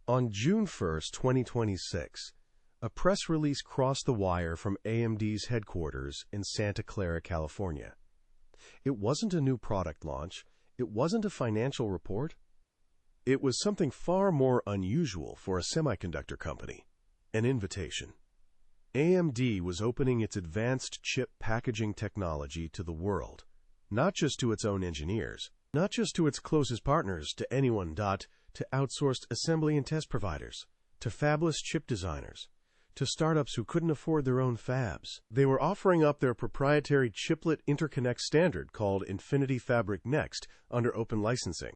On June 1st, 2026, a press release crossed the wire from AMD's headquarters in Santa Clara, California. It wasn't a new product launch. It wasn't a financial report. It was something far more unusual for a semiconductor company, an invitation. AMD was opening its advanced chip packaging technology to the world, not just to its own engineers, not just to its closest partners, to anyone, to outsourced assembly and test providers, to fabless chip designers, to startups who couldn't afford their own fabs. They were offering up their proprietary chiplet interconnect standard called Infinity Fabric Next under open licensing.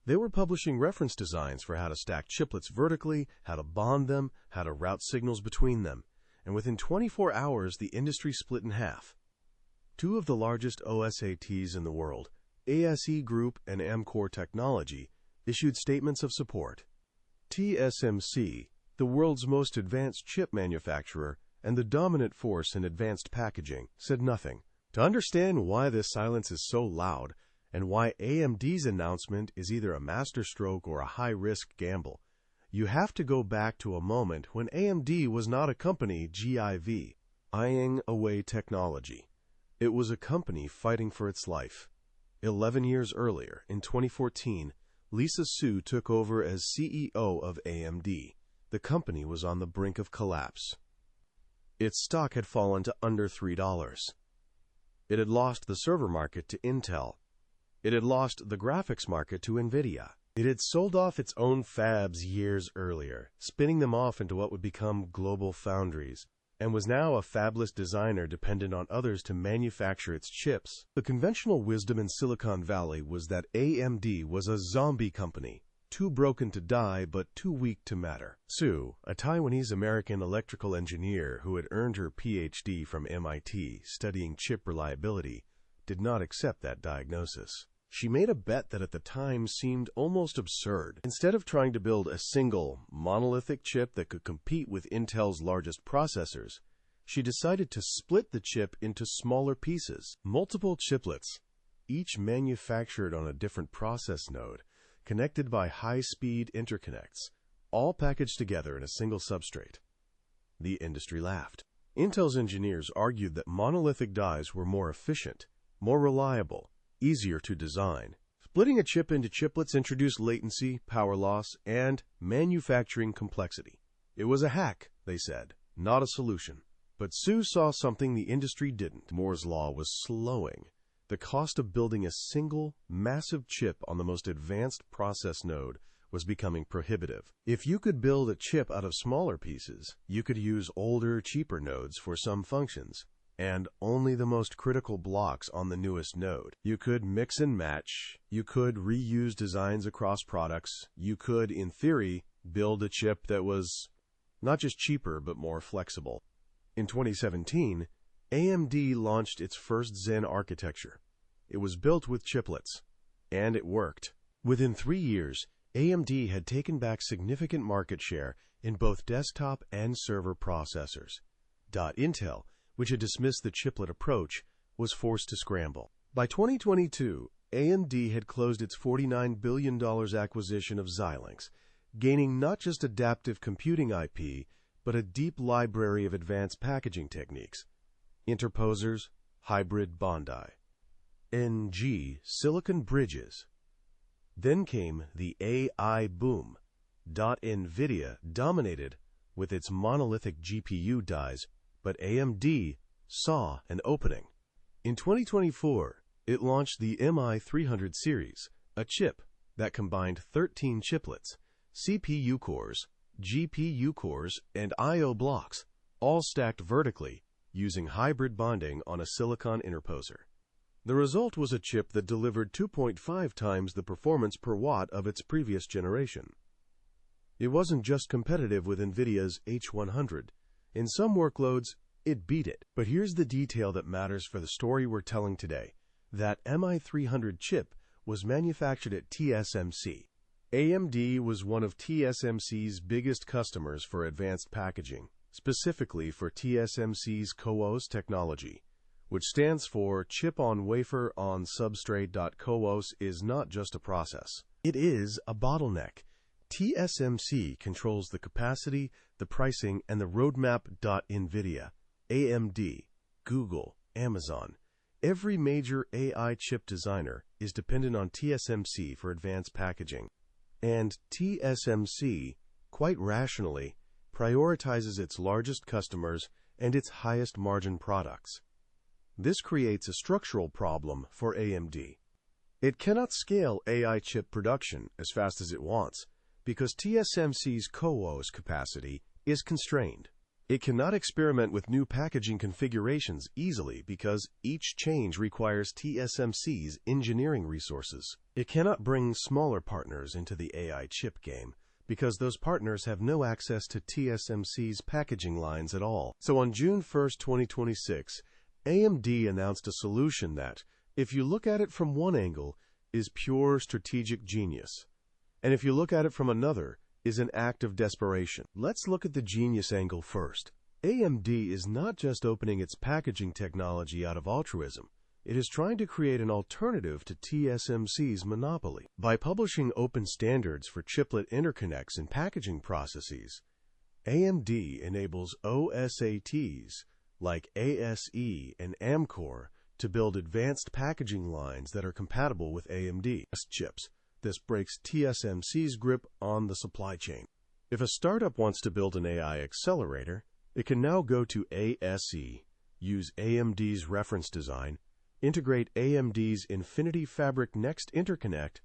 They were publishing reference designs for how to stack chiplets vertically, how to bond them, how to route signals between them. And within 24 hours, the industry split in half. Two of the largest OSATs in the world, ASE Group and Amkor Technology, issued statements of support. TSMC, the world's most advanced chip manufacturer and the dominant force in advanced packaging, said nothing. To understand why this silence is so loud and why AMD's announcement is either a masterstroke or a high-risk gamble, you have to go back to a moment when AMD was not a company GIV, eyeing away technology. It was a company fighting for its life. 11 years earlier, in 2014, Lisa Su took over as CEO of AMD. The company was on the brink of collapse. Its stock had fallen to under $3. It had lost the server market to Intel. It had lost the graphics market to NVIDIA. It had sold off its own fabs years earlier, spinning them off into what would become global foundries, and was now a fabless designer dependent on others to manufacture its chips. The conventional wisdom in Silicon Valley was that AMD was a zombie company, too broken to die but too weak to matter. Su, a Taiwanese-American electrical engineer who had earned her PhD from MIT studying chip reliability, did not accept that diagnosis. She made a bet that at the time seemed almost absurd. Instead of trying to build a single, monolithic chip that could compete with Intel's largest processors, she decided to split the chip into smaller pieces, multiple chiplets, each manufactured on a different process node, connected by high-speed interconnects, all packaged together in a single substrate. The industry laughed. Intel's engineers argued that monolithic dies were more efficient, more reliable, easier to design. Splitting a chip into chiplets introduced latency, power loss, and manufacturing complexity. It was a hack, they said, not a solution. But Su saw something the industry didn't. Moore's law was slowing. The cost of building a single, massive chip on the most advanced process node was becoming prohibitive. If you could build a chip out of smaller pieces, you could use older, cheaper nodes for some functions, and only the most critical blocks on the newest node. You could mix and match. You could reuse designs across products. You could, in theory, build a chip that was not just cheaper, but more flexible. In 2017, AMD launched its first Zen architecture. It was built with chiplets, and it worked. Within 3 years, AMD had taken back significant market share in both desktop and server processors. Intel, which had dismissed the chiplet approach, was forced to scramble. By 2022, AMD had closed its $49 billion acquisition of Xilinx, gaining not just adaptive computing IP, but a deep library of advanced packaging techniques, interposers, hybrid bondi, NG silicon bridges. Then came the AI boom. NVIDIA dominated with its monolithic GPU dies, but AMD saw an opening. In 2024, it launched the MI300 series, a chip that combined 13 chiplets, CPU cores, GPU cores, and I/O blocks, all stacked vertically using hybrid bonding on a silicon interposer. The result was a chip that delivered 2.5 times the performance per watt of its previous generation. It wasn't just competitive with NVIDIA's H100. In some workloads, it beat it. But here's the detail that matters for the story we're telling today. That MI300 chip was manufactured at TSMC. AMD was one of TSMC's biggest customers for advanced packaging, specifically for TSMC's CoWoS technology, which stands for Chip on Wafer on Substrate. CoWoS is not just a process. It is a bottleneck. TSMC controls the capacity, the pricing, and the roadmap. NVIDIA, AMD, Google, Amazon. Every major AI chip designer is dependent on TSMC for advanced packaging. And TSMC, quite rationally, prioritizes its largest customers and its highest margin products. This creates a structural problem for AMD. It cannot scale AI chip production as fast as it wants because TSMC's CoWoS capacity is constrained. It cannot experiment with new packaging configurations easily because each change requires TSMC's engineering resources. It cannot bring smaller partners into the AI chip game because those partners have no access to TSMC's packaging lines at all. So on June 1, 2026, AMD announced a solution that, if you look at it from one angle, is pure strategic genius. And if you look at it from another, is an act of desperation. Let's look at the genius angle first. AMD is not just opening its packaging technology out of altruism. It is trying to create an alternative to TSMC's monopoly. By publishing open standards for chiplet interconnects and packaging processes, AMD enables OSATs like ASE and Amkor to build advanced packaging lines that are compatible with AMD chips. This breaks TSMC's grip on the supply chain. If a startup wants to build an AI accelerator, it can now go to ASE, use AMD's reference design, integrate AMD's Infinity Fabric Next interconnect,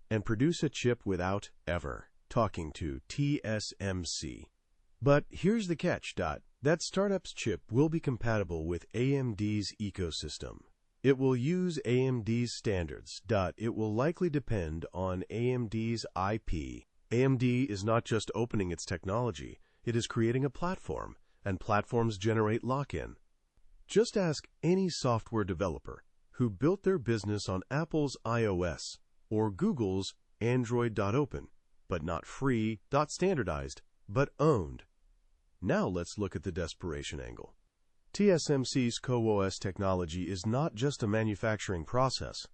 and produce a chip without ever talking to TSMC. But here's the catch. That startup's chip will be compatible with AMD's ecosystem. It will use AMD's standards. It will likely depend on AMD's IP. AMD is not just opening its technology, it is creating a platform, and platforms generate lock-in. Just ask any software developer who built their business on Apple's iOS or Google's Android.open, but not free, .standardized, but owned. Now let's look at the desperation angle. TSMC's CoWoS technology is not just a manufacturing process.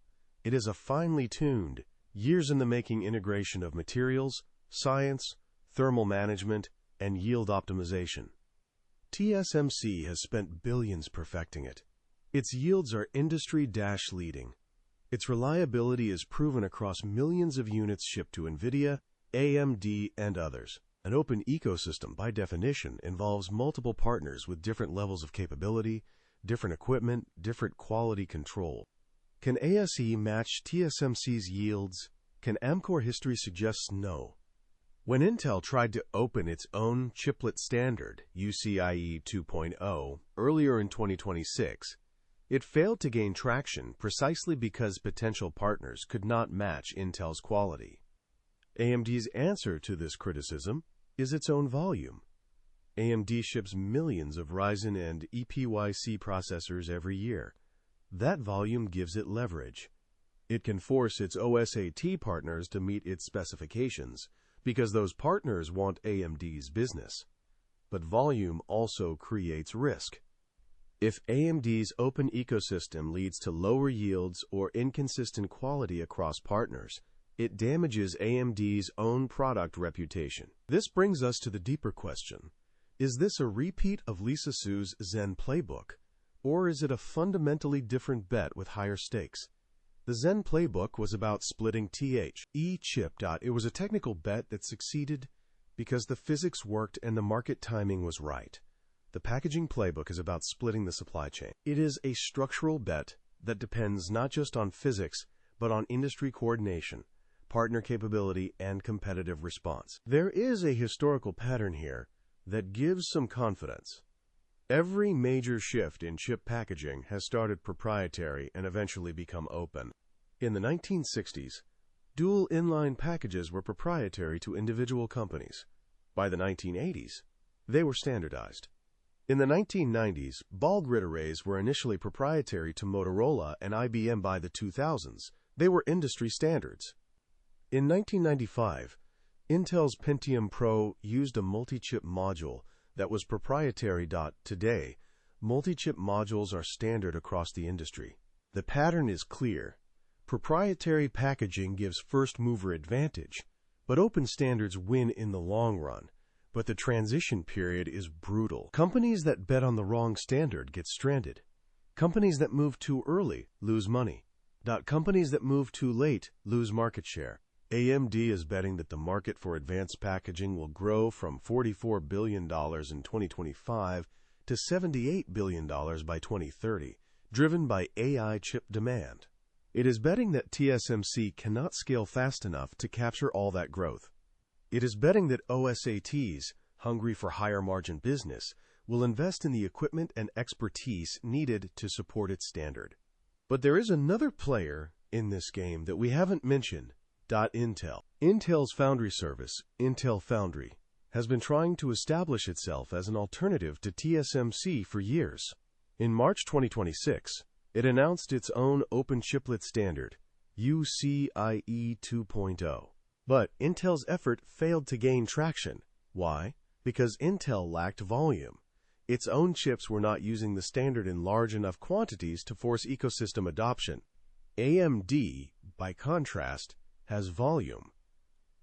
It is a finely tuned, years-in-the-making integration of materials, science, thermal management, and yield optimization. TSMC has spent billions perfecting it. Its yields are industry-leading. Its reliability is proven across millions of units shipped to NVIDIA, AMD, and others. An open ecosystem, by definition, involves multiple partners with different levels of capability, different equipment, different quality control. Can ASE match TSMC's yields? Can Amkor history suggest no? When Intel tried to open its own chiplet standard, UCIe 2.0, earlier in 2026, it failed to gain traction precisely because potential partners could not match Intel's quality. AMD's answer to this criticism is its own volume. AMD ships millions of Ryzen and EPYC processors every year. That volume gives it leverage. It can force its OSAT partners to meet its specifications because those partners want AMD's business. But volume also creates risk. If AMD's open ecosystem leads to lower yields or inconsistent quality across partners, it damages AMD's own product reputation. This brings us to the deeper question. Is this a repeat of Lisa Su's Zen playbook, or is it a fundamentally different bet with higher stakes? The Zen playbook was about splitting THE chip. It was a technical bet that succeeded because the physics worked and the market timing was right. The packaging playbook is about splitting the supply chain. It is a structural bet that depends not just on physics, but on industry coordination, partner capability, and competitive response. There is a historical pattern here that gives some confidence. Every major shift in chip packaging has started proprietary and eventually become open. In the 1960s, dual inline packages were proprietary to individual companies. By the 1980s, they were standardized. In the 1990s, ball grid arrays were initially proprietary to Motorola and IBM. By the 2000s, they were industry standards. In 1995, Intel's Pentium Pro used a multi-chip module that was proprietary. Today, multi-chip modules are standard across the industry. The pattern is clear. Proprietary packaging gives first-mover advantage, But open standards win in the long run. But the transition period is brutal. Companies that bet on the wrong standard get stranded. Companies that move too early lose money. Companies that move too late lose market share. AMD is betting that the market for advanced packaging will grow from $44 billion in 2025 to $78 billion by 2030, driven by AI chip demand. It is betting that TSMC cannot scale fast enough to capture all that growth. It is betting that OSATs, hungry for higher margin business, will invest in the equipment and expertise needed to support its standard. But there is another player in this game that we haven't mentioned, Intel. Intel's foundry service, Intel Foundry, has been trying to establish itself as an alternative to TSMC for years. In March 2026, it announced its own open chiplet standard, UCIe 2.0. But Intel's effort failed to gain traction. Why? Because Intel lacked volume. Its own chips were not using the standard in large enough quantities to force ecosystem adoption. AMD, by contrast, has volume.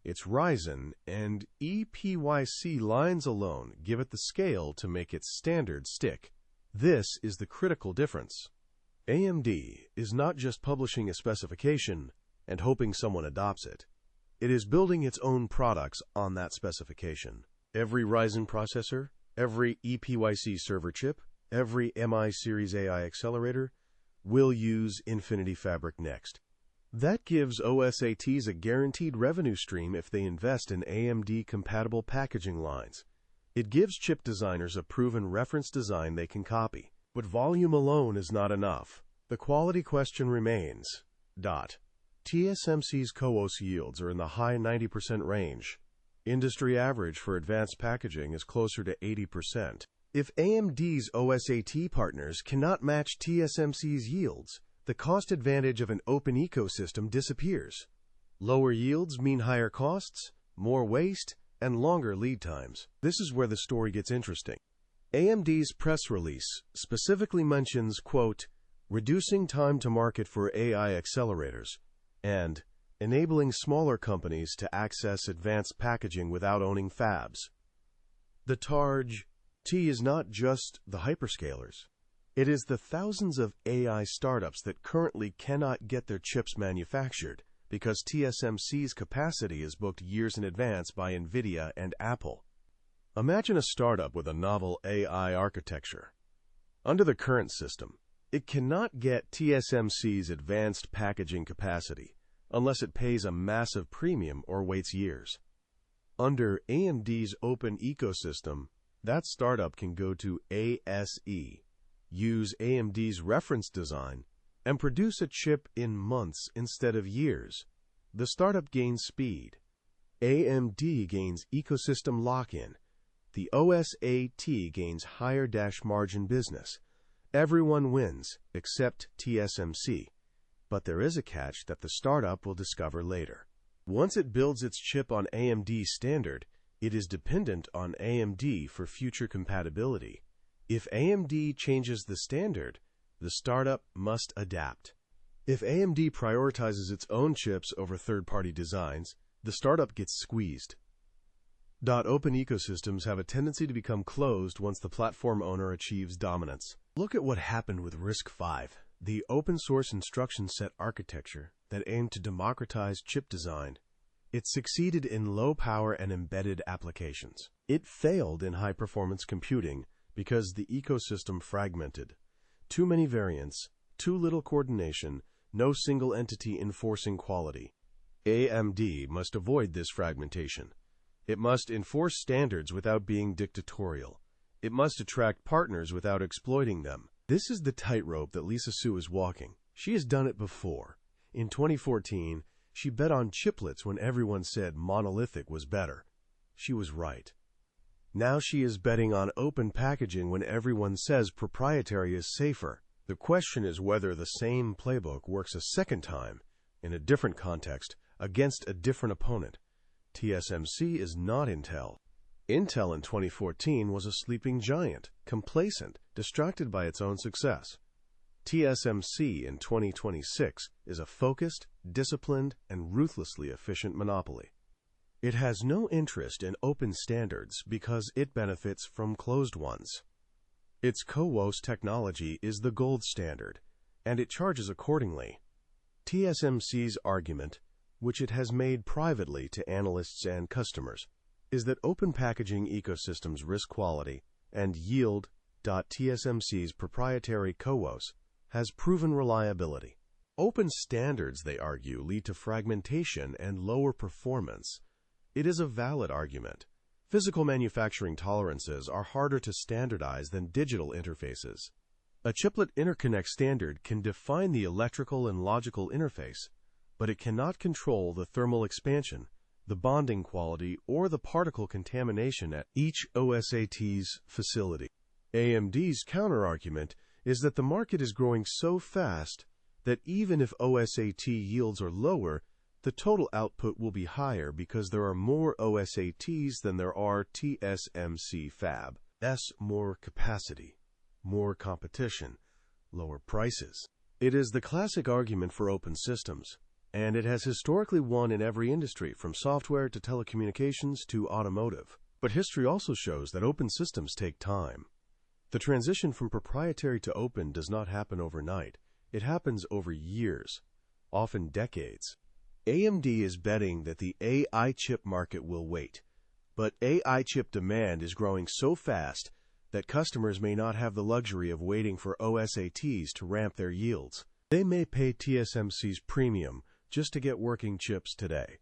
Its Ryzen and EPYC lines alone give it the scale to make its standard stick. This is the critical difference. AMD is not just publishing a specification and hoping someone adopts it. It is building its own products on that specification. Every Ryzen processor, every EPYC server chip, every MI series AI accelerator will use Infinity Fabric next. That gives OSATs a guaranteed revenue stream if they invest in AMD-compatible packaging lines. It gives chip designers a proven reference design they can copy. But volume alone is not enough. The quality question remains. TSMC's CoWoS yields are in the high 90% range. Industry average for advanced packaging is closer to 80%. If AMD's OSAT partners cannot match TSMC's yields, the cost advantage of an open ecosystem disappears. Lower yields mean higher costs, more waste, and longer lead times. This is where the story gets interesting. AMD's press release specifically mentions, quote, reducing time to market for AI accelerators, and enabling smaller companies to access advanced packaging without owning fabs. The target is not just the hyperscalers. It is the thousands of AI startups that currently cannot get their chips manufactured because TSMC's capacity is booked years in advance by NVIDIA and Apple. Imagine a startup with a novel AI architecture. Under the current system, it cannot get TSMC's advanced packaging capacity unless it pays a massive premium or waits years. Under AMD's open ecosystem, that startup can go to ASE, use AMD's reference design, and produce a chip in months instead of years. The startup gains speed. AMD gains ecosystem lock-in. The OSAT gains higher margin business. Everyone wins, except TSMC. But there is a catch that the startup will discover later. Once it builds its chip on AMD's standard, it is dependent on AMD for future compatibility. If AMD changes the standard, the startup must adapt. If AMD prioritizes its own chips over third-party designs, the startup gets squeezed. Open ecosystems have a tendency to become closed once the platform owner achieves dominance. Look at what happened with RISC-V, the open-source instruction set architecture that aimed to democratize chip design. It succeeded in low-power and embedded applications. It failed in high-performance computing because the ecosystem fragmented. Too many variants, too little coordination, no single entity enforcing quality. AMD must avoid this fragmentation. It must enforce standards without being dictatorial. It must attract partners without exploiting them. This is the tightrope that Lisa Su is walking. She has done it before. In 2014, she bet on chiplets when everyone said monolithic was better. She was right. Now she is betting on open packaging when everyone says proprietary is safer. The question is whether the same playbook works a second time, in a different context, against a different opponent. TSMC is not Intel. Intel in 2014 was a sleeping giant, complacent, distracted by its own success. TSMC in 2026 is a focused, disciplined, and ruthlessly efficient monopoly. It has no interest in open standards because it benefits from closed ones. Its CoWoS technology is the gold standard, and it charges accordingly. TSMC's argument, which it has made privately to analysts and customers, is that open packaging ecosystems risk quality and yield. TSMC's proprietary CoWoS has proven reliability. Open standards, they argue, lead to fragmentation and lower performance. It is a valid argument. Physical manufacturing tolerances are harder to standardize than digital interfaces. A chiplet interconnect standard can define the electrical and logical interface, but it cannot control the thermal expansion, the bonding quality, or the particle contamination at each OSAT's facility. AMD's counterargument is that the market is growing so fast that even if OSAT yields are lower, the total output will be higher because there are more OSATs than there are TSMC fab. More capacity, more competition, lower prices. It is the classic argument for open systems, and it has historically won in every industry from software to telecommunications to automotive. But history also shows that open systems take time. The transition from proprietary to open does not happen overnight. It happens over years, often decades. AMD is betting that the AI chip market will wait, but AI chip demand is growing so fast that customers may not have the luxury of waiting for OSATs to ramp their yields. They may pay TSMC's premium just to get working chips today.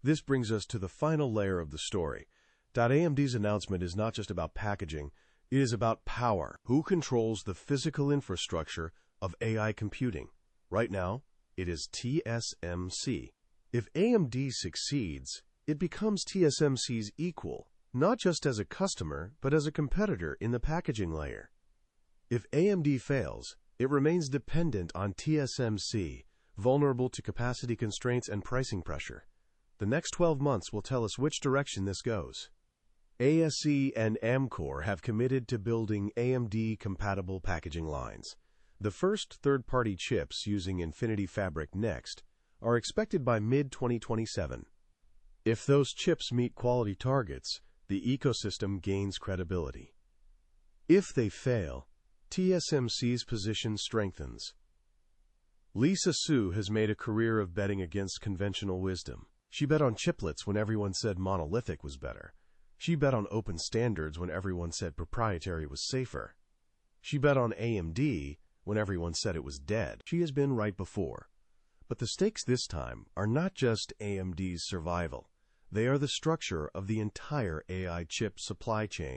This brings us to the final layer of the story. AMD's announcement is not just about packaging, it is about power. Who controls the physical infrastructure of AI computing? Right now, it is TSMC. If AMD succeeds, it becomes TSMC's equal, not just as a customer, but as a competitor in the packaging layer. If AMD fails, it remains dependent on TSMC, vulnerable to capacity constraints and pricing pressure. The next 12 months will tell us which direction this goes. ASE and Amkor have committed to building AMD-compatible packaging lines. The first third-party chips using Infinity Fabric Next are expected by mid-2027. If those chips meet quality targets, the ecosystem gains credibility. If they fail, TSMC's position strengthens. Lisa Su has made a career of betting against conventional wisdom. She bet on chiplets when everyone said monolithic was better. She bet on open standards when everyone said proprietary was safer. She bet on AMD when everyone said it was dead. She has been right before. But the stakes this time are not just AMD's survival. They are the structure of the entire AI chip supply chain.